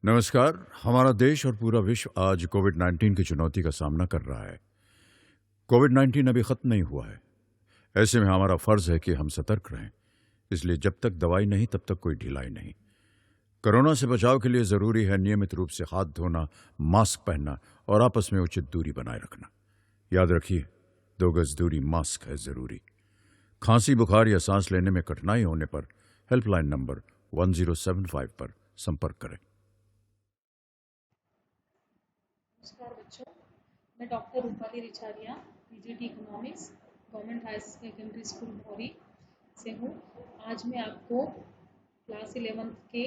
नमस्कार। हमारा देश और पूरा विश्व आज कोविड-19 की चुनौती का सामना कर रहा है। कोविड-19 अभी खत्म नहीं हुआ है। ऐसे में हमारा फर्ज है कि हम सतर्क रहें। इसलिए जब तक दवाई नहीं तब तक कोई ढिलाई नहीं। कोरोना से बचाव के लिए जरूरी है नियमित रूप से हाथ धोना, मास्क पहनना और आपस में उचित दूरी बनाए रखना। याद रखिए, 2 गज दूरी मास्क है जरूरी। खांसी, बुखार या सांस लेने में कठिनाई होने पर हेल्पलाइन नंबर 1075 पर संपर्क करें। नमस्कार बच्चों, मैं doctor Rupali Richaria, PGT economics, government higher secondary school Bhauri से हूँ। आज मैं आपको क्लास 11th के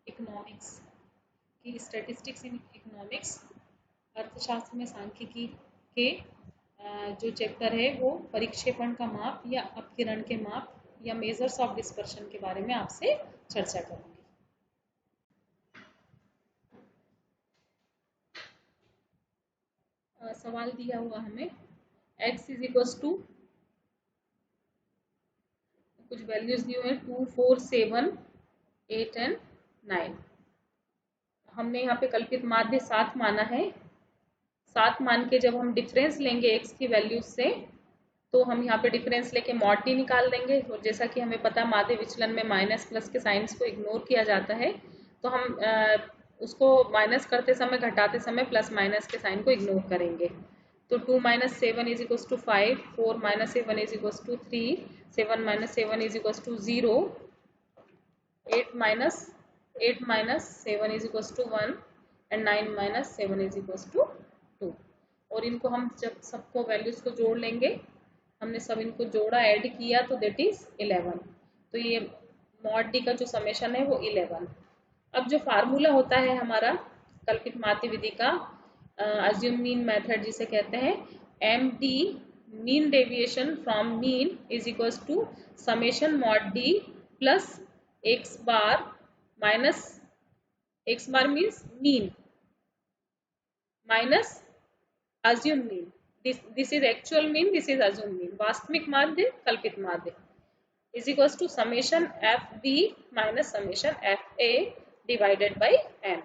इकोनॉमिक्स की स्टैटिस्टिक्स इन इकोनॉमिक्स, अर्थशास्त्र में सांख्यिकी के जो चैप्टर है वो परिक्षेपण का माप या अपकिरण के माप या मेजर्स ऑफ डिस्पर्शन के बारे में आपसे चर्चा करूँगी। सवाल दिया हुआ हमें x इज इक्वल्स टू कुछ वैल्यूज दी हुई है 2, 4, 7, 8 एंड 9। हमने यहाँ पे कल्पित माध्य 7 माना है। 7 मान के जब हम डिफरेंस लेंगे x की वैल्यूज से तो हम यहाँ पे डिफरेंस लेके मॉड डी निकाल देंगे। और जैसा कि हमें पता माध्य विचलन में माइनस प्लस के साइंस को इग्नोर किया जाता है, तो हम उसको माइनस करते समय, घटाते समय प्लस माइनस के साइन को इग्नोर करेंगे। तो 2 minus 7 is equals to 5, 4 minus 7 is equals to 3, 7 minus 7 is equals to 0, 8 minus 7 is equals to 1 and 9 minus 7 is equals to 2। और इनको हम जब सबको वैल्यूज को जोड़ लेंगे, हमने सब इनको जोड़ा, ऐड किया, तो दैट इज 11। तो ये मॉड डी का जो समेशन है वो 11। अब जो फार्मूला होता है हमारा कल्पित माध्य विधि का, अज्यूम मीन मेथड जिसे कहते हैं, M D mean deviation from mean is equals to summation mod D plus X bar minus X bar means mean minus assume mean. This is actual mean, this is assume mean. वास्तविक माध्य, कल्पित माध्य is equals to summation F B minus summation F A divided by N.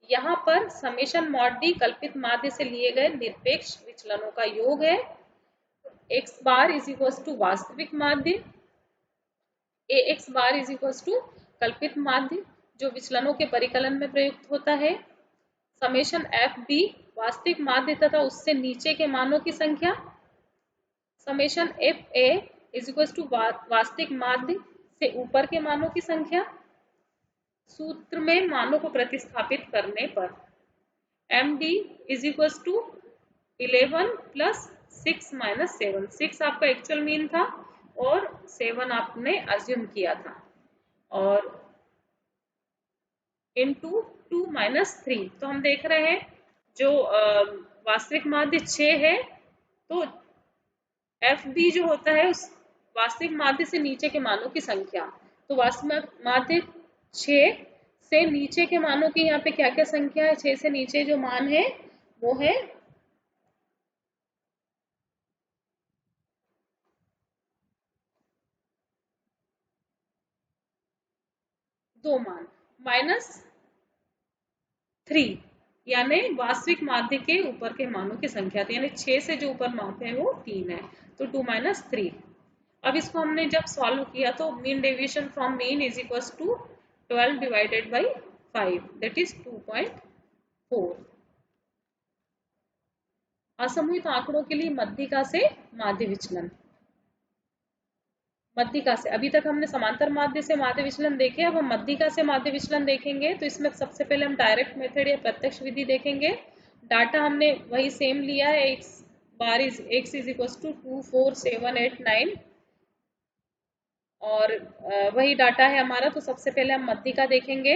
यहाँ पर summation mod D कल्पित माध्य से लिए गए निरपेक्ष विचलनों का योग है। X bar is equals to वास्तविक माध्य, A X bar is equals to कल्पित माध्य जो विचलनों के परिकलन में प्रयुक्त होता है। समेशन एफ बी वास्तविक माध्य तथा उससे नीचे के मानों की संख्या। Summation F A is equals to वास्तविक माध्य से ऊपर के मानों की संख्या। सूत्र में मानों को प्रतिस्थापित करने पर M D is equals to 11 plus 6 minus 7। 6 आपका एक्चुअल मीन था और 7 आपने अज्यूम किया था, और इनटू 2 माइनस 3। तो हम देख रहे हैं जो वास्तविक माध्य 6 है, तो एफ बी जो होता है उस वास्तविक माध्य से नीचे के मानों की संख्या। तो वास्तविक माध्य 6 से नीचे के मानों की यहाँ पे क्या क्या संख्या है? 6 से नीचे जो मान है वो है 2 मान माइनस 3, यानी वास्तविक माध्य के ऊपर के मानों की संख्या थी, यानी 6 से जो ऊपर माप है वो 3 है, तो 2 माइनस 3। अब इसको हमने जब सॉल्व किया तो mean deviation from mean is equals to 12 divided by 5, that is 2.4। असमूहित आंकड़ों के लिए मध्यिका से माध्य विचलन। मध्यिका से, अभी तक हमने समांतर माध्य से माध्य विचलन देखे, अब हम मध्यिका से माध्य विचलन देखेंगे। तो इसमें सबसे पहले हम डायरेक्ट मेथड या प्रत्यक्ष विधि देखेंगे। डाटा हमने वही सेम लिया है, x इज इक्वल टू 2, 4, 7, 8, 9 और वही डाटा है हमारा। तो सबसे पहले हम मध्यिका देखेंगे।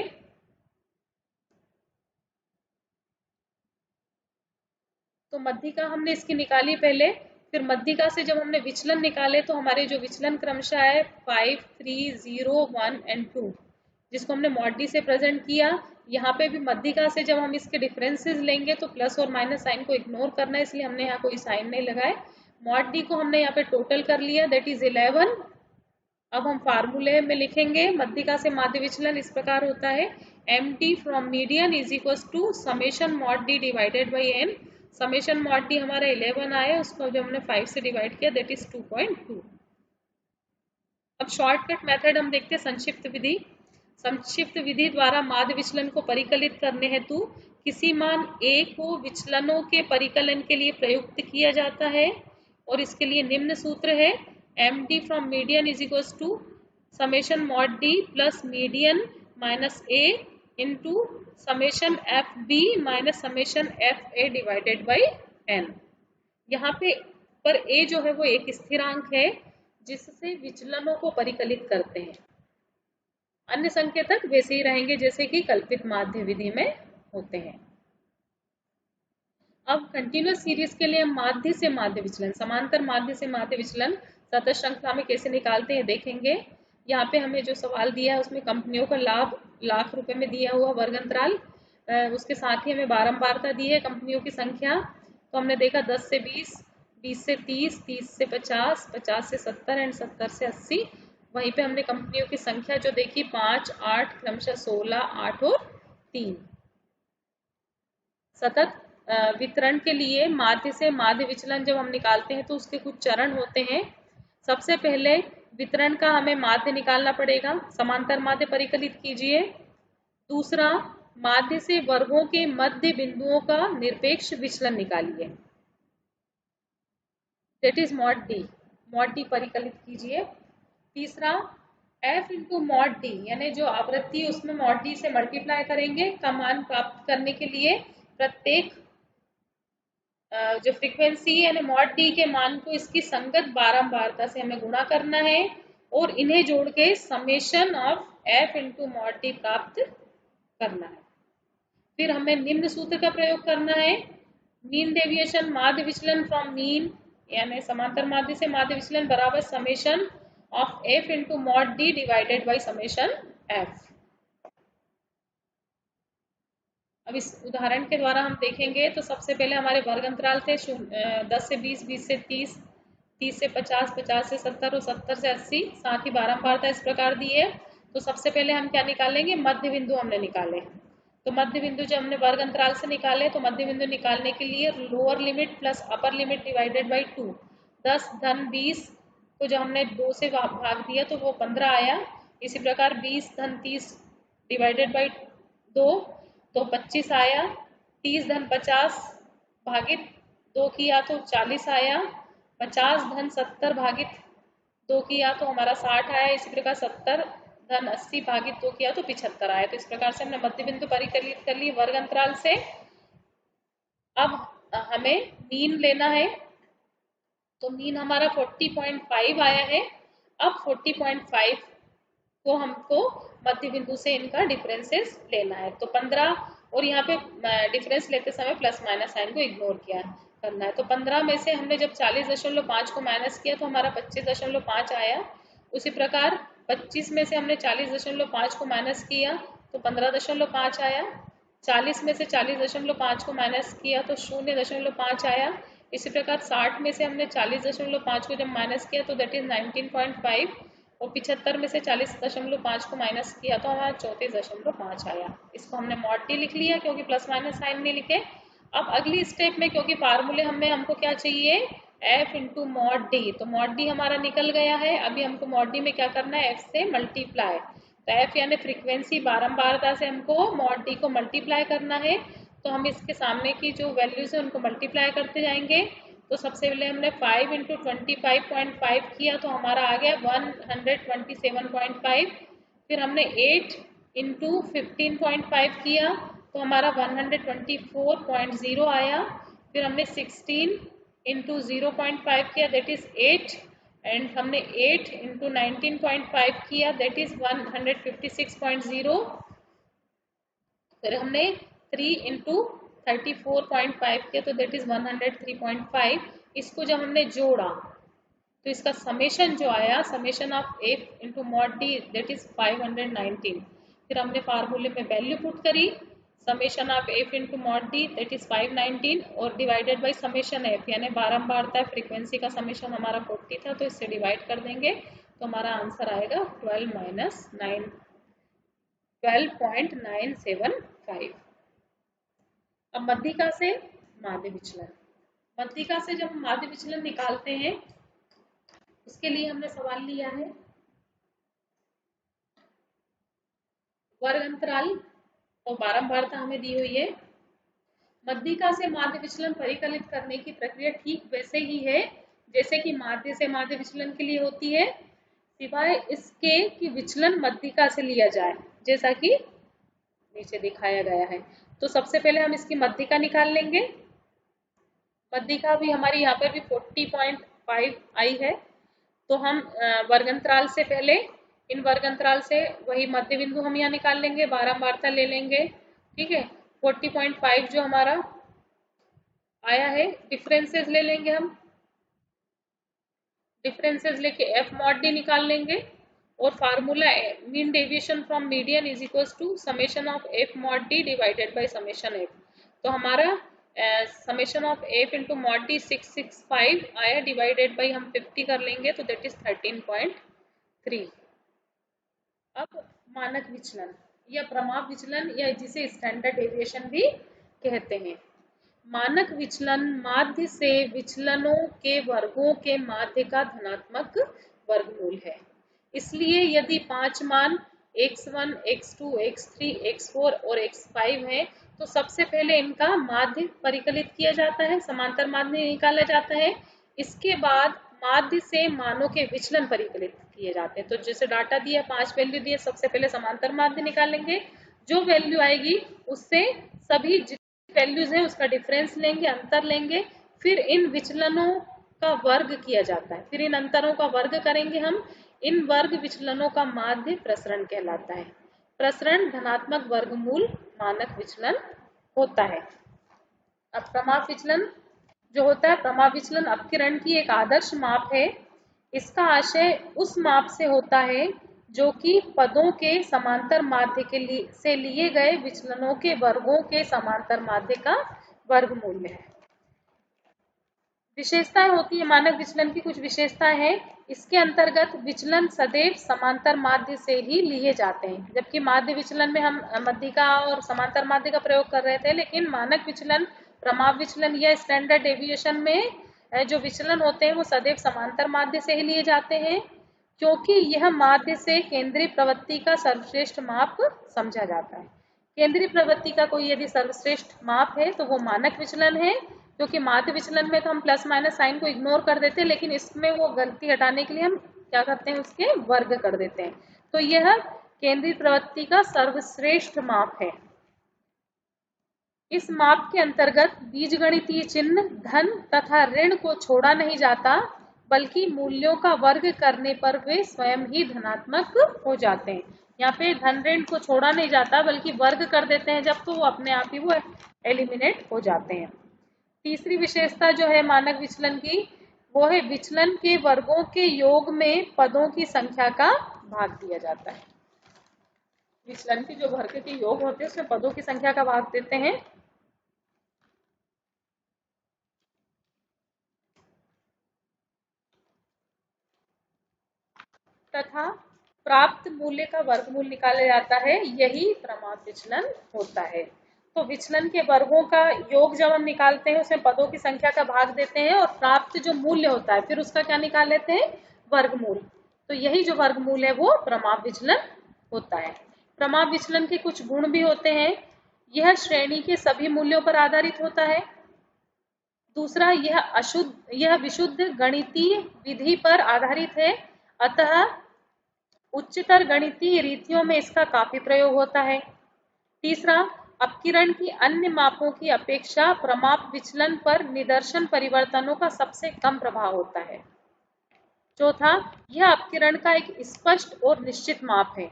तो मध्यिका हमने इसकी निकाली पहले, फिर मध्यिका से जब हमने विचलन निकाले तो हमारे जो विचलन क्रमशः है 5, 3, 0, 1 एंड 2, जिसको हमने मॉड डी से प्रेजेंट किया। यहाँ पे भी मध्यिका से जब हम इसके डिफरेंसेस लेंगे तो प्लस और माइनस साइन को इग्नोर करना है, इसलिए हमने यहाँ कोई साइन नहीं लगाए। मॉड डी को हमने यहाँ पे टोटल कर लिया, दैट इज 11। अब हम फार्मूले में लिखेंगे मध्यिका से माध्य विचलन इस प्रकार होता है, M D from median is equal to summation mod D divided by N. Summation mod D हमारा 11 आया, उसको जब हमने 5 से डिवाइड किया दैट इज 2.2। अब शॉर्टकट मेथड हम देखते हैं, संक्षिप्त विधि। संक्षिप्त विधि द्वारा माध्य विचलन को परिकलित करने हेतु किसी मान a को विचलनों के परिकलन के लिए प्रयुक्त किया जाता है और इसके लिए निम्न सूत्र है M D from median is equal to summation mod D plus median minus A into summation F B minus summation F A divided by N. यहाँ पे पर a जो है वो एक स्थिरांक है जिससे विचलनों को परिकलित करते हैं। अन्य संकेतक वैसे ही रहेंगे जैसे कि कल्पित माध्य विधि में होते हैं। अब कंटिन्यूअस सीरीज के लिए हम माध्य से माध्य विचलन, समांतर माध्य से माध्य विचलन सतत श्रृंखला में कैसे निकालते हैं देखेंगे। यहाँ पे हमें जो सवाल दिया है उसमें कंपनियों का लाभ लाख रुपए में दिया हुआ वर्ग अंतराल, उसके साथ ही हमें बारंबारता दी है कंपनियों की संख्या। तो हमने देखा 10 से 20, 20 से 30, 30 से 50, 50 से 70 एंड 70 से 80। वहीं पे हमने कंपनियों की संख्या जो देखी 5, 8, क्रमशः 16, 8 और 3। सतत वितरण के लिए माध्य से माध्य विचलन जब हम निकालते हैं तो उसके कुछ चरण होते हैं। सबसे पहले वितरण का हमें माध्य निकालना पड़ेगा, समांतर माध्य परिकलित कीजिए। दूसरा, माध्य से वर्गों के मध्य बिंदुओं का निरपेक्ष विचलन निकालिए, दैट इज मॉड डी परिकलित कीजिए। तीसरा, f इंटू मॉड डी यानी जो आवृत्ति उसमें मॉड डी से मल्टीप्लाई करेंगे का मान प्राप्त करने के लिए प्रत्येक जो फ्रीक्वेंसी यानी मॉड डी के मान को इसकी संगत बारंबारता से हमें गुणा करना है और इन्हें जोड़ के summation of f into mod D प्राप्त करना है। फिर हमें निम्न सूत्र का प्रयोग करना है, मीन डेविएशन माध्य विचलन फ्रॉम मीन यानी समांतर माध्य से माध्य विचलन बराबर summation of f into mod D divided by summation f। अब इस उदाहरण के द्वारा हम देखेंगे तो सबसे पहले हमारे वर्ग अंतराल थे 10 से 20, 20 से 30, 30 से 50, 50 से 70 और 70 से 80, साथ ही बारंबारता इस प्रकार दी है। तो सबसे पहले हम क्या निकालेंगे, मध्य बिंदु हमने निकाले। तो मध्य बिंदु जब हमने वर्ग अंतराल से निकाले तो मध्य बिंदु निकालने के लिए lower limit plus upper limit divided by 2। 10 धन 20 को जब हमने 2 से भाग दिया तो वो 15 आया। इसी प्रकार 20 धन 30 डिवाइडेड बाई 2 तो 25 आया। 30 धन 50 भागित 2 किया तो 40 आया। 50 धन 70 भागित 2 किया तो हमारा 60 आया। इसी प्रकार 70 धन 80 भागित 2 किया तो 75 आया। तो इस प्रकार से हमने मध्य बिंदु परिकलित कर लिए वर्ग अंतराल से। अब हमें मीन लेना है तो मीन हमारा 40.5 आया है। अब 40.5 को हमको मध्य बिंदु से इनका डिफरेंसेस लेना है। तो 15 और यहाँ पे डिफरेंस लेते समय प्लस माइनस साइन को इग्नोर किया करना है। तो 15 में से हमने जब 40.5 को माइनस किया तो हमारा 25.5 आया। उसी प्रकार 25 में से हमने 40.5 को माइनस किया तो 15.5 आया। 40 में से 40.5 को माइनस किया तो 0.5 आया। इसी प्रकार 60 में से हमने 40.5 को जब माइनस किया तो दैट इज 19.5 और 75 में से 40.5 को माइनस किया तो हमारा 34.5 आया। इसको हमने मॉड डी लिख लिया क्योंकि प्लस माइनस साइन नहीं लिखे। अब अगली स्टेप में क्योंकि फार्मूले हमें हमको क्या चाहिए, f इंटू मॉड डी, तो मॉड डी हमारा निकल गया है। अभी हमको मॉड डी में क्या करना है, f से मल्टीप्लाई। तो f यानी फ्रीक्वेंसी बारंबारता से हमको मॉड डी को मल्टीप्लाई करना है। तो हम इसके सामने की जो वैल्यूज है उनको मल्टीप्लाई करते जाएंगे। तो सबसे पहले हमने 5 इंटू 25.5 किया तो हमारा आ गया 127.5। फिर हमने 8 इंटू 15.5 किया तो हमारा 124.0 आया। फिर हमने 16 इंटू 0.5 किया दैट इज 8 एंड हमने 8 इंटू 19.5 किया दैट इज 156.0। फिर हमने 3 इंटू 34.5 किया तो दैट इज 103.5। इसको जब हमने जोड़ा तो इसका समेशन जो आया, summation of f into mod D that is 519। फिर हमने फार्मूले में वैल्यू पुट करी, summation of f into mod D that is 519 और डिवाइडेड बाई समेशन f यानी बारंबारता फ्रीक्वेंसी का समेशन हमारा 40 था तो इससे डिवाइड कर देंगे तो हमारा आंसर आएगा 12 माइनस 9, 12.975। अब मध्यिका से माध्य विचलन। मध्यिका से जब हम माध्य विचलन निकालते हैं उसके लिए हमने सवाल लिया है वर्ग अंतराल और बारंबारता हमें दी हुई है। मध्यिका से माध्य विचलन परिकलित करने की प्रक्रिया ठीक वैसे ही है जैसे कि माध्य से माध्य विचलन के लिए होती है, सिवाय इसके कि विचलन मध्यिका से लिया जाए, जैसा कि नीचे दिखाया गया है। तो सबसे पहले हम इसकी मध्यिका निकाल लेंगे। मध्यिका भी हमारी यहाँ पर भी 40.5 आई है। तो हम वर्गंतराल से पहले इन वर्गंतराल से वही मध्य बिंदु हम यहाँ निकाल लेंगे, बारंबारता ले लेंगे, ठीक है। 40.5 जो हमारा आया है, डिफरेंसेस ले लेंगे हम, डिफरेंसेस लेके एफ मॉड डी निकाल लेंगे और formula mean deviation from median is equal to summation of F mod D divided by summation F. तो हमारा summation of F into mod D 665 आया, डिवाइडेड बाई हम 50 कर लेंगे तो दैट इज 13.3। अब मानक विचलन या प्रमाप विचलन या जिसे स्टैंडर्ड डेविएशन भी कहते हैं। मानक विचलन माध्य से विचलनों के वर्गों के माध्य का धनात्मक वर्गमूल है। इसलिए यदि 5 मान x1, x2, x3, x4 और x5 हैं, तो सबसे पहले इनका माध्य परिकलित किया जाता है, समांतर माध्य निकाला जाता है। इसके बाद माध्य से मानों के विचलन परिकलित किए जाते हैं। तो जैसे डाटा दिया, 5 वैल्यू दिए, सबसे पहले समांतर माध्य निकालेंगे। जो वैल्यू आएगी उससे सभी वैल्यूज हैं उसका डिफरेंस लेंगे, अंतर लेंगे, फिर इन विचलनों का वर्ग किया जाता है। फिर इन अंतरों का वर्ग करेंगे हम। इन वर्ग विचलनों का माध्य प्रसरण कहलाता है। प्रसरण धनात्मक वर्गमूल मानक विचलन होता है। अब प्रमाप विचलन जो होता है, प्रमाप विचलन अपकिरण की एक आदर्श माप है। इसका आशय उस माप से होता है जो कि पदों के समांतर माध्य के से लिए गए विचलनों के वर्गों के समांतर माध्य का वर्गमूल है। विशेषताएं होती है मानक विचलन की, कुछ विशेषताएं हैं। इसके अंतर्गत विचलन सदैव समांतर माध्य से ही लिए जाते हैं, जबकि माध्य विचलन में हम मध्यिका और समांतर माध्य का प्रयोग कर रहे थे, लेकिन मानक विचलन, प्रमाप विचलन या स्टैंडर्ड डेविएशन में जो विचलन होते हैं वो सदैव समांतर माध्य से ही लिए जाते हैं, क्योंकि यह माध्य से केंद्रीय प्रवृत्ति का सर्वश्रेष्ठ माप समझा जाता है। केंद्रीय प्रवृत्ति का कोई यदि सर्वश्रेष्ठ माप है तो वो मानक विचलन है, क्योंकि माध्य विचलन में तो हम प्लस माइनस साइन को इग्नोर कर देते हैं, लेकिन इसमें वो गलती हटाने के लिए हम क्या करते हैं, उसके वर्ग कर देते हैं। तो यह केंद्रीय प्रवृत्ति का सर्वश्रेष्ठ माप है। इस माप के अंतर्गत बीजगणितीय चिन्ह धन तथा ऋण को छोड़ा नहीं जाता, बल्कि मूल्यों का वर्ग करने पर वे स्वयं ही धनात्मक हो जाते हैं। यहाँ पे धन ऋण को छोड़ा नहीं जाता बल्कि वर्ग कर देते हैं जब, तो वो अपने आप ही वो एलिमिनेट हो जाते हैं। तीसरी विशेषता जो है मानक विचलन की, वो है विचलन के वर्गों के योग में पदों की संख्या का भाग दिया जाता है। विचलन के जो वर्ग के योग होते हैं उसमें पदों की संख्या का भाग देते हैं। तथा प्राप्त मूल्य का वर्गमूल निकाला जाता है, यही प्रमाप विचलन होता है। तो विचलन के वर्गों का योग जब हम निकालते हैं उसमें पदों की संख्या का भाग देते हैं और प्राप्त जो मूल्य होता है फिर उसका क्या निकाल लेते हैं, वर्गमूल। तो यही जो वर्गमूल है वो प्रमाप विचलन होता है। प्रमाप विचलन के कुछ गुण भी होते हैं। यह श्रेणी के सभी मूल्यों पर आधारित होता है। दूसरा, यह विशुद्ध गणितीय विधि पर आधारित है, अतः उच्चतर गणितीय रीतियों में इसका काफी प्रयोग होता है। तीसरा, अपकिरण की अन्य मापों की अपेक्षा प्रमाप विचलन पर निदर्शन परिवर्तनों का सबसे कम प्रभाव होता है। चौथा, यह अपकिरण का एक स्पष्ट और निश्चित माप है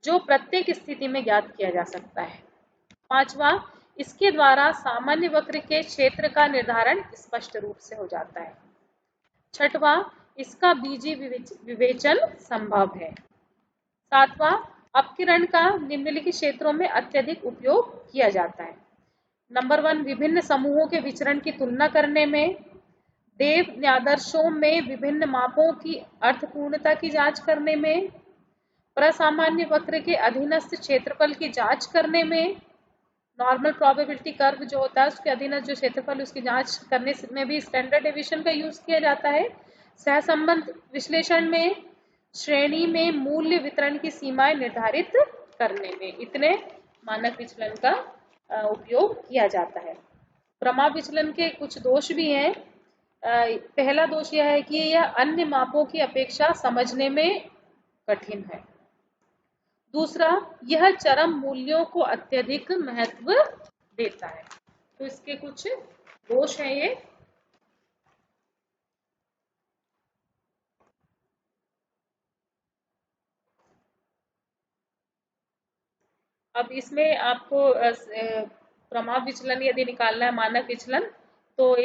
जो प्रत्येक स्थिति में ज्ञात किया जा सकता है। पांचवा, इसके द्वारा सामान्य वक्र के क्षेत्र का निर्धारण स्पष्ट रूप से हो जाता है। छठवां, इसका बीजीय विवेचन संभव है। सातवां, अपकिरण का निम्नलिखित क्षेत्रों में अत्यधिक उपयोग किया जाता है। नंबर 1, विभिन्न समूहों के विचरण की तुलना करने में, देव न्यादर्शों में विभिन्न मापों की अर्थपूर्णता की जांच करने में, प्रसामान्य वक्र के अधीनस्थ क्षेत्रफल की जांच करने में, नॉर्मल प्रोबेबिलिटी कर्व जो होता है उसके अधीनस्थ जो क्षेत्रफल उसकी जांच करने में भी स्टैंडर्ड डेविएशन का यूज किया जाता है। सहसंबंध विश्लेषण में श्रेणी में मूल्य वितरण की सीमाएं निर्धारित करने में, इतने मानक विचलन का उपयोग किया जाता है। प्रमाप विचलन के कुछ दोष भी हैं। पहला दोष यह है कि यह अन्य मापों की अपेक्षा समझने में कठिन है। दूसरा, यह चरम मूल्यों को अत्यधिक महत्व देता है। तो इसके कुछ दोष हैं ये। अब इसमें आपको प्रमाप विचलन यदि निकालना है, मानक विचलन, तो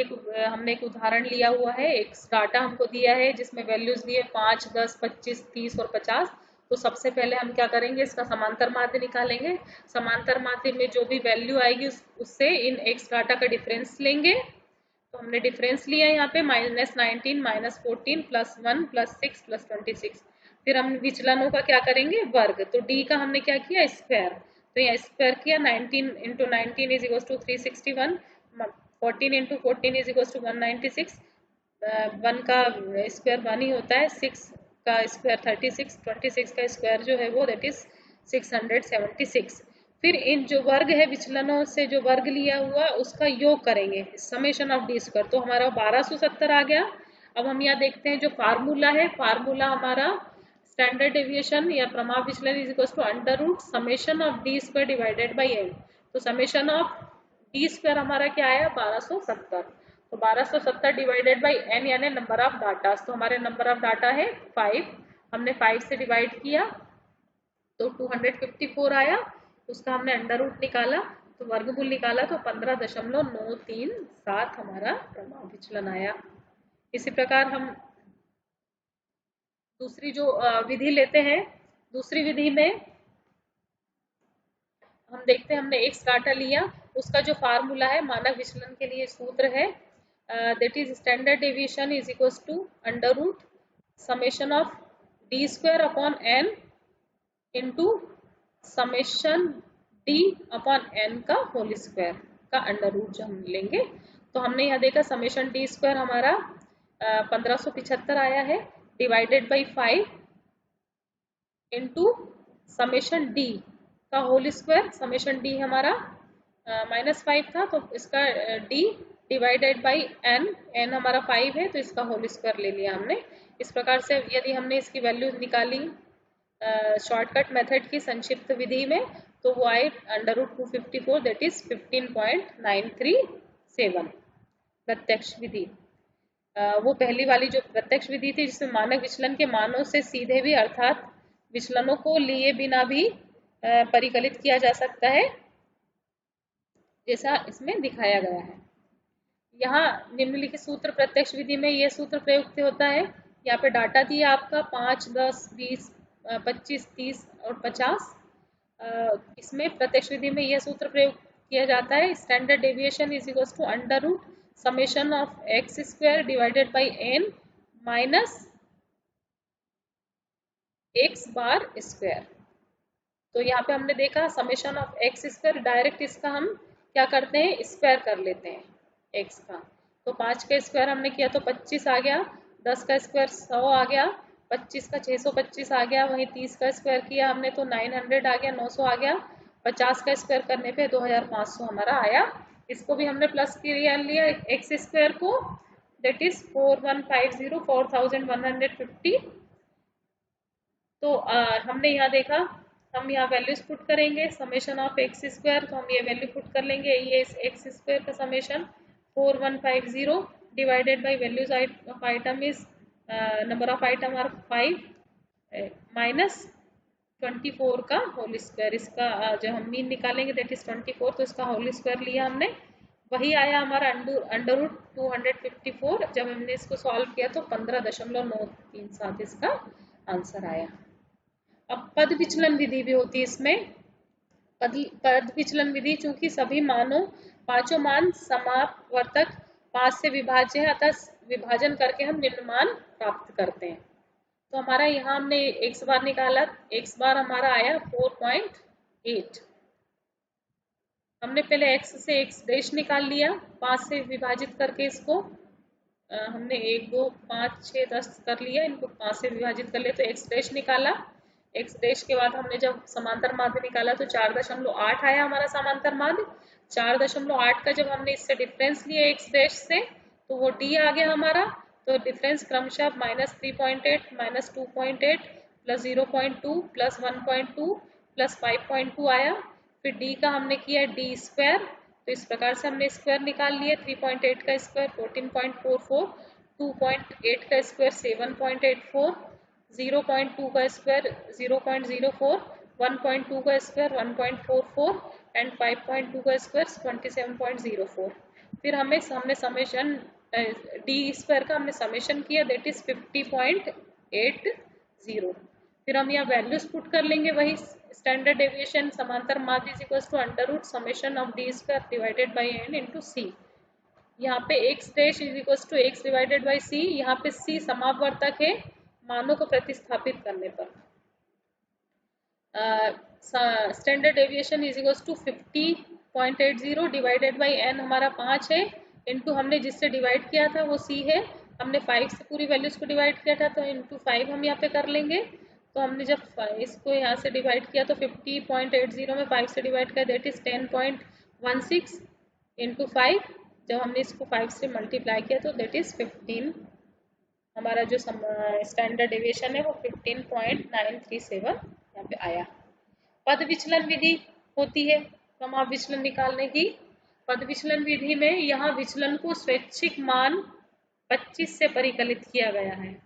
हमने एक उदाहरण लिया हुआ है। एक डाटा हमको दिया है जिसमें वैल्यूज दिए 5, 10, 25, 30 और 50। तो सबसे पहले हम क्या करेंगे, इसका समांतर माध्य निकालेंगे। समांतर माध्य में जो भी वैल्यू आएगी उससे इन एक्स डाटा का डिफरेंस लेंगे। तो हमने डिफरेंस लिया यहाँ पे -19, -14, +1, +6, +26। फिर हम विचलनों का क्या करेंगे, वर्ग। तो डी का हमने क्या किया, स्क्वायर। तो यहाँ स्क्वायर किया, 19 × 19 = 361, 14 × 14 = 196। 1 का स्क्वायर 1 ही होता है, 6 का स्क्वायर 36, 26 का स्क्वायर जो है वो दैट इज 676। फिर इन जो वर्ग है विचलनों से जो वर्ग लिया हुआ उसका योग करेंगे, समेशन ऑफ डी स्क्वायर। तो हमारा 1270 आ गया। अब हम यहाँ देखते हैं जो फार्मूला है, फार्मूला हमारा स्टैंडर्ड डेविएशन या प्रमाप विचलन = summation of D square divided by N. तो समेशन ऑफ डी स्क्वायर हमारा क्या आया, 1270। तो 1270 डिवाइडेड बाई एन यानी नंबर ऑफ डाटा। तो हमारे नंबर ऑफ डाटा है 5। हमने 5 से डिवाइड किया तो 254 आया। उसका हमने अंडर रूट निकाला तो वर्गमूल निकाला तो 15.937 हमारा प्रमाप विचलन आया। इसी प्रकार हम दूसरी जो विधि लेते हैं, दूसरी विधि में हम देखते हैं, हमने एक्स डाटा लिया, उसका जो फार्मूला है मानक विचलन के लिए सूत्र है that is standard deviation = summation of D square upon N into summation D upon N का होल स्क्वायर का अंडर रूट जो हम लेंगे। तो हमने यहाँ देखा समेशन डी स्क्वायर हमारा 1575 आया है divided by 5 into summation D का होल स्क्वायर। समेशन डी हमारा -5 था तो इसका D divided by N, N हमारा 5 है तो इसका होल स्क्वायर ले लिया हमने। इस प्रकार से यदि हमने इसकी वैल्यू निकाली शॉर्टकट मेथड की संक्षिप्त विधि में तो वो आए √254 दैट इज 15.937 प्रत्यक्ष विधि। वो पहली वाली जो प्रत्यक्ष विधि थी जिसमें मानक विचलन के मानों से सीधे भी अर्थात विचलनों को लिए बिना भी परिकलित किया जा सकता है, जैसा इसमें दिखाया गया है। यहाँ निम्नलिखित सूत्र प्रत्यक्ष विधि में यह सूत्र प्रयुक्त होता है। यहाँ पे डाटा दिया आपका 5, 10, 20, 25, 30 और 50। इसमें प्रत्यक्ष विधि में यह सूत्र प्रयोग किया जाता है, standard deviation = summation of X square divided by N minus X bar square. तो यहाँ पे हमने देखा summation of X square, direct इसका हम क्या करते हैं, स्क्वायर कर लेते हैं एक्स का। तो 5 का स्क्वायर हमने किया तो 25 आ गया, 10 का स्क्वायर 100 आ गया, 25 का 625 आ गया, वहीं 30 का स्क्वायर किया हमने तो 900 आ गया, 900 आ गया, 50 का स्क्वायर करने पे 2500 हमारा आया। इसको भी हमने प्लस किया लिया एक्स स्क्वायर को दैट इज 4150 4150। तो हमने यहाँ देखा, हम यहाँ वैल्यूज पुट करेंगे समेशन ऑफ एक्स स्क्वायर, तो हम ये वैल्यू पुट कर लेंगे, ये एक्स स्क्वायर का summation 4150 divided by values of item is number of item are 5 minus 24 का होल स्क्वायर। इसका जो हम मीन निकालेंगे दैट इज 24, तो इसका होल स्क्वायर लिया हमने, वही आया हमारा √254। जब हमने इसको सॉल्व किया तो 15.937 इसका आंसर आया। अब पद विचलन विधि भी होती है इसमें। पद विचलन विधि चूंकि सभी मानों पांचों मान समापवर्तक 5 से विभाज्य है, अतः विभाजन करके हम निम्न मान प्राप्त करते हैं। तो हमारा यहाँ हमने x बार निकाला, x बार हमारा आया 4.8। हमने पहले x से x डैश निकाल लिया, 5 से विभाजित करके इसको हमने 1 2 5 6 10 कर लिया, इनको 5 से विभाजित कर लिया तो x डैश निकाला। x डैश के बाद हमने जब समांतर माध्य निकाला तो 4.8 आया हमारा समांतर माध्य। 4.8 का जब हमने इससे डिफरेंस लिया x डैश से तो वो d आ गया हमारा। तो डिफरेंस क्रमशः -3.8 -2.8 प्लस 0.2 प्लस 1.2 प्लस 5.2 आया। फिर d का हमने किया d स्क्वायर, तो इस प्रकार से हमने स्क्वायर निकाल लिए। 3.8 का स्क्वायर 14.44, 2.8 का स्क्वायर 7.84, 0.2 का स्क्वायर 0.04, 1.2 का स्क्वायर 1.44 एंड 5.2 का स्क्वायर 27.04। फिर हमने समेशन डी स्क्वायर का हमने समेशन किया, दैट इज 50.80। फिर हम यहाँ वैल्यूज पुट कर लेंगे, वही स्टैंडर्ड डेविएशन समांतर माध्य is equal to under root summation of D square divided by N into C. यहाँ पे X dash is equal to X divided by C, यहाँ पे सी समापवर्तक है मानों को प्रतिस्थापित करने पर। Standard deviation is equal to 50.80 divided by N हमारा 5 है, इंटू हमने जिससे डिवाइड किया था वो सी है, हमने 5 से पूरी वैल्यूज को डिवाइड किया था तो इंटू 5 हम यहाँ पे कर लेंगे। तो हमने जब इसको यहाँ से डिवाइड किया तो 50.80 में 5 से डिवाइड किया दैट इज 10.16 इंटू 5। जब हमने इसको 5 से मल्टीप्लाई किया तो दैट इज 15। हमारा जो स्टैंडर्ड डेविएशन है वो 15.937 यहाँ पे आया। पद विचलन विधि होती है समाप विचलन निकालने की। पद विचलन विधि में यहाँ विचलन को स्वैच्छिक मान 25 से परिकलित किया गया है।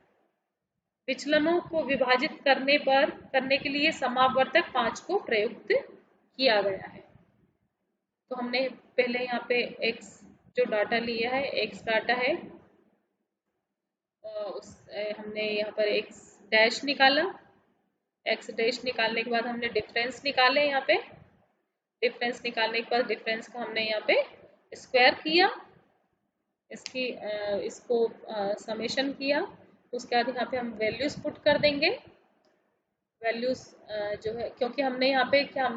विचलनों को विभाजित करने के लिए समापवर्तक 5 को प्रयुक्त किया गया है। तो हमने पहले यहाँ पे x जो डाटा लिया है, x डाटा है, हमने यहाँ पर x डैश निकाला। x डैश निकालने के बाद हमने डिफरेंस निकाले। यहाँ पे डिफरेंस निकालने के बाद डिफरेंस का हमने यहाँ पे स्क्वायर किया, इसको समेशन किया। उसके बाद यहाँ पे हम वैल्यूज पुट कर देंगे। वैल्यूज जो है, क्योंकि हमने यहाँ पे क्या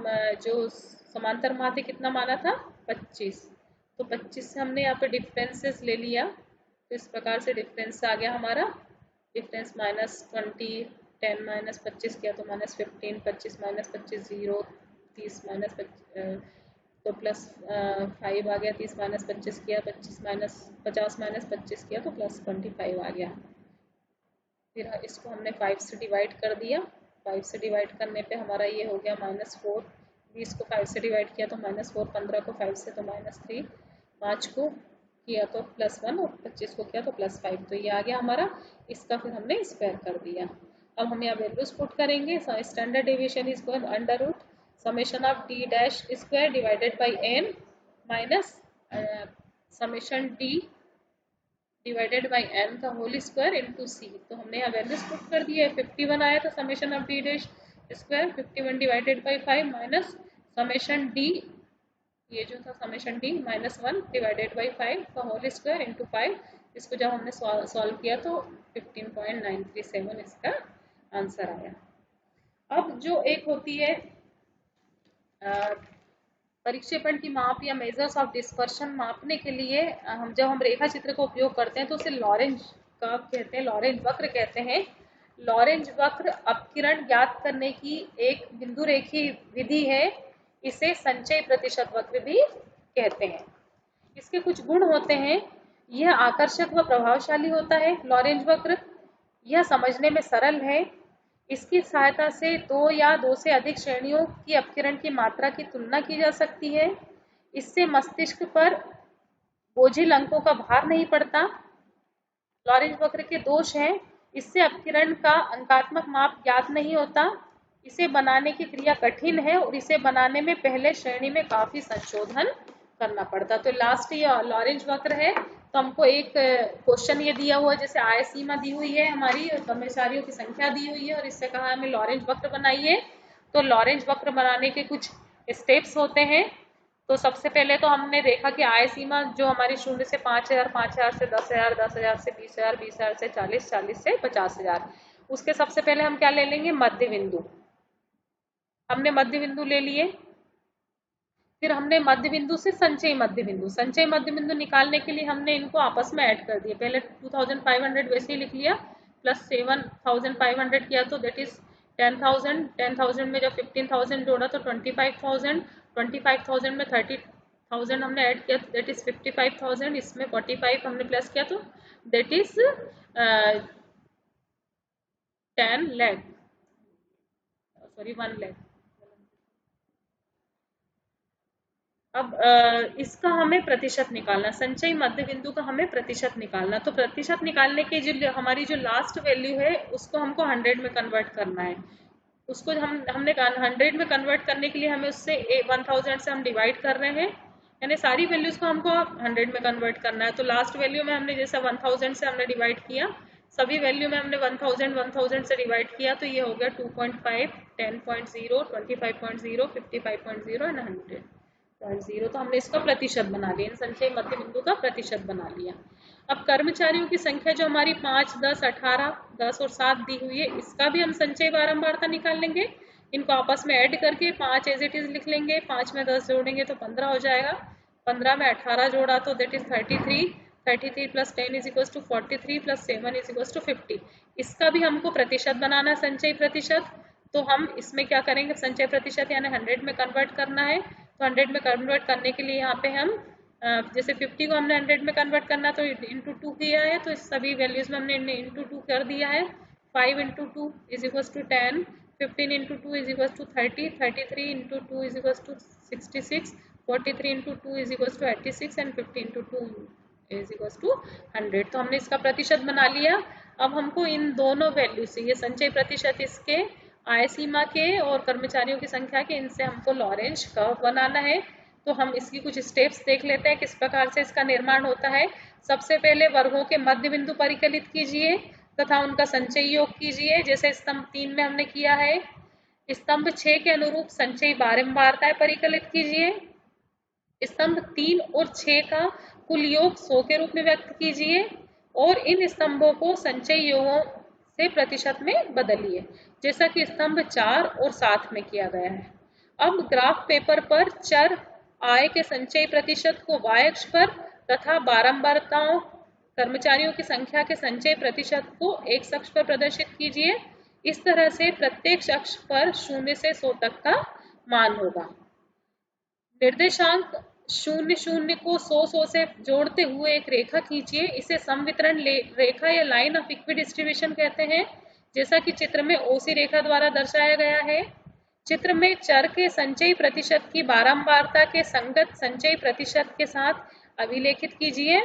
जो समांतर माध्य कितना माना था 25, तो 25 से हमने यहाँ पे डिफरेंसेस ले लिया। तो इस प्रकार से डिफरेंस आ गया हमारा। डिफरेंस -20, 10 - 25 किया तो -15, 25 - 25 0, 30 - 25 तो प्लस 5 आ गया। 30 - 25 किया, 50 - 25 किया तो प्लस 25 आ गया। फिर इसको हमने 5 से डिवाइड कर दिया। 5 से डिवाइड करने पे हमारा ये हो गया -4। 20 को 5 से डिवाइड किया तो -4, 15 को 5 से तो -3, 5 को किया तो +1 और 25 को किया तो +5। तो ये आ गया हमारा। इसका फिर हमने स्क्वायर कर दिया। अब हम यहाँ वैल्यूज पुट करेंगे। Standard deviation is equal under root summation of D dash square divided by N minus summation D divided by N का होल स्क्वायर इंटू सी। तो हमने यहाँ वैल्यूज पुट कर दिया है। 51 आया था summation of D dash square, 51 divided by 5 minus summation D, ये जो था समेशन डी -1 डिवाइडेड बाई 5 का होल स्क्वायर इंटू 5। इसको जब हमने सॉल्व किया तो 15.937 इसका आंसर आया। अब जो एक होती है परिक्षेपण की माप या मेजर्स ऑफ डिस्पर्शन मापने के लिए जब हम रेखा चित्र का उपयोग करते हैं तो उसे लॉरेंज का कहते हैं, लॉरेंज वक्र कहते हैं। लॉरेंज वक्र अपकिरण ज्ञात करने की एक बिंदु रेखी विधि है। इसे संचय प्रतिशत वक्र भी कहते हैं। इसके कुछ गुण होते हैं। यह आकर्षक व प्रभावशाली होता है। लॉरेंज वक्र यह समझने में सरल है। इसकी सहायता से 2 या 2 से अधिक श्रेणियों की अपकिरण की मात्रा की तुलना की जा सकती है। इससे मस्तिष्क पर बोझिल अंकों का भार नहीं पड़ता। लॉरेंज वक्र के दोष हैं, इससे अपकिरण का अंकात्मक माप ज्ञात नहीं होता। इसे बनाने की क्रिया कठिन है और इसे बनाने में पहले श्रेणी में काफी संशोधन करना पड़ता। तो लास्ट ये लॉरेंज वक्र है। तो हमको एक क्वेश्चन ये दिया हुआ है, जैसे आय सीमा दी हुई है हमारी, कर्मचारियों की संख्या दी हुई है और इससे कहा हमें लॉरेंज वक्र बनाइए। तो लॉरेंज वक्र बनाने के कुछ स्टेप्स होते हैं। तो सबसे पहले तो हमने देखा कि आय सीमा जो हमारी 0 से 5,000, 5,000 से 10,000, 10,000 से 20,000, 20,000 से 40,000, 40,000 से 50,000, उसके सबसे पहले हम क्या ले लेंगे, मध्य बिंदु। हमने मध्य बिंदु ले लिए, फिर हमने मध्य बिंदु से संचयी मध्य बिंदु, संचयी मध्य बिंदु निकालने के लिए हमने इनको आपस में ऐड कर दिया। पहले 2500 वैसे ही लिख लिया, प्लस 7500 किया तो दैट इज 10,000। 10,000 में जब 15,000 जोड़ा तो 25,000। 25,000 में 30,000 हमने ऐड किया तो दैट इज 55,000। इसमें 45 हमने प्लस किया तो that is 10 lakh, sorry 1 lakh. अब इसका हमें प्रतिशत निकालना, संचयी मध्य बिंदु का हमें प्रतिशत निकालना। तो प्रतिशत निकालने की जो हमारी जो लास्ट वैल्यू है उसको हमको 100 में कन्वर्ट करना है। उसको हमने 100 में कन्वर्ट करने के लिए हमें उससे 1000 से हम डिवाइड कर रहे हैं, यानी सारी वैल्यूज को हमको 100 में कन्वर्ट करना है। तो लास्ट वैल्यू में हमने जैसा 1000 से हमने डिवाइड किया, सभी वैल्यू में हमने 1000 से डिवाइड किया, तो ये हो गया 2.5, 10.0, 25.0, 55.0 एंड 100.0। तो हमने इसका प्रतिशत बना लिया, इन संचयी मध्य बिंदु का प्रतिशत बना लिया। अब कर्मचारियों की संख्या जो हमारी 5, 10, 18, 10 और 7 दी हुई है, इसका भी हम संचयी बारंबारता निकाल लेंगे। इनको आपस में ऐड करके 5 एज इट इज लिख लेंगे, 5 में 10 जोड़ेंगे तो 15 हो जाएगा, 15 में 18 जोड़ा तो that is 33, 33 plus 10 is equal to 43 plus 7 is equal to 50। इसका भी हमको प्रतिशत बनाना है, संचयी प्रतिशत। तो हम इसमें क्या करेंगे, संचय प्रतिशत यानी 100 में कन्वर्ट करना है। तो 100 में कन्वर्ट करने के लिए यहाँ पे हम जैसे 50 को हमने 100 में कन्वर्ट करना तो इंटू 2 किया है, तो इस सभी वैल्यूज में हमने इंटू 2 कर दिया है। 5 into 2 is equal to 10, 15 into 2 is equal to 30, 33 into 2 is equal to 66, 43 into 2 is equal to 86 and 50 into 2 is equal to 100। तो हमने इसका प्रतिशत बना लिया। अब हमको इन दोनों वैल्यू से, ये संचय प्रतिशत इसके, आय सीमा के और कर्मचारियों की संख्या के, इनसे हमको लॉरेंज कर्व बनाना है। तो हम इसकी कुछ स्टेप्स देख लेते हैं किस प्रकार से इसका निर्माण होता है। सबसे पहले वर्गों के मध्य बिंदु परिकलित कीजिए तथा उनका संचयी योग कीजिए, जैसे स्तंभ 3 में हमने किया है। स्तंभ 6 के अनुरूप संचयी बारंबारताएं परिकलित कीजिए। स्तंभ 3 और 6 का कुल योग 100 के रूप में व्यक्त कीजिए और इन स्तंभों को संचयी योगों से प्रतिशत में बदलिए, जैसा कि स्तंभ 4 और 7 में किया गया है। अब ग्राफ पेपर पर चर आय के संचयी प्रतिशत को y अक्ष पर तथा बारंबारताओं कर्मचारियों की संख्या के संचय प्रतिशत को x अक्ष पर प्रदर्शित कीजिए। इस तरह से प्रत्येक अक्ष पर 0 से 100 तक का मान होगा। निर्देशांक 0, 0 को 100, 100 से जोड़ते हुए एक रेखा खींचिए। इसे समवितरण रेखा या लाइन ऑफ इक्वी डिस्ट्रीब्यूशन कहते हैं, जैसा कि चित्र में ओसी रेखा द्वारा दर्शाया गया है। चित्र में चर के संचयी प्रतिशत की बारंबारता के संगत संचयी प्रतिशत के साथ अभिलेखित कीजिए।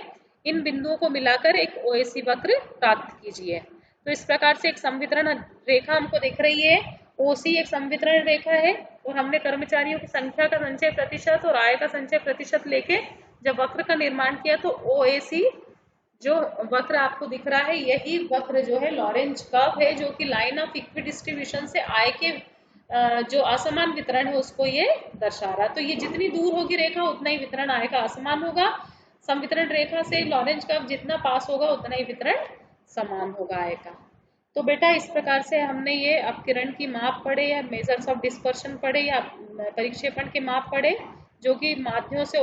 इन बिंदुओं को मिलाकर एक ओएसी वक्र प्राप्त कीजिए। तो इस प्रकार से एक संवितरण रेखा हमको दिख रही है। ओसी एक संवितरण रेखा है और हमने कर्मचारियों की संख्या का संचय प्रतिशत और आय का संचय प्रतिशत लेके जब वक्र का निर्माण किया तो ओएसी जो वक्र आपको दिख रहा है, यही वक्र जो है लॉरेंज कर्व है, जो कि लाइन ऑफ इक्वी डिस्ट्रीब्यूशन से आय के जो असमान वितरण है उसको ये दर्शा रहा है। तो ये जितनी दूर होगी रेखा उतना ही वितरण आय का असमान होगा। संवितरण रेखा से लॉरेंज कर्व जितना पास होगा उतना ही वितरण समान होगा आय का। तो बेटा इस प्रकार से हमने ये अपकिरण की माप पढ़े या मेजर्स ऑफ डिस्पर्शन पढ़े या परिक्षेपण के माप पढ़े, जो कि माध्यमों से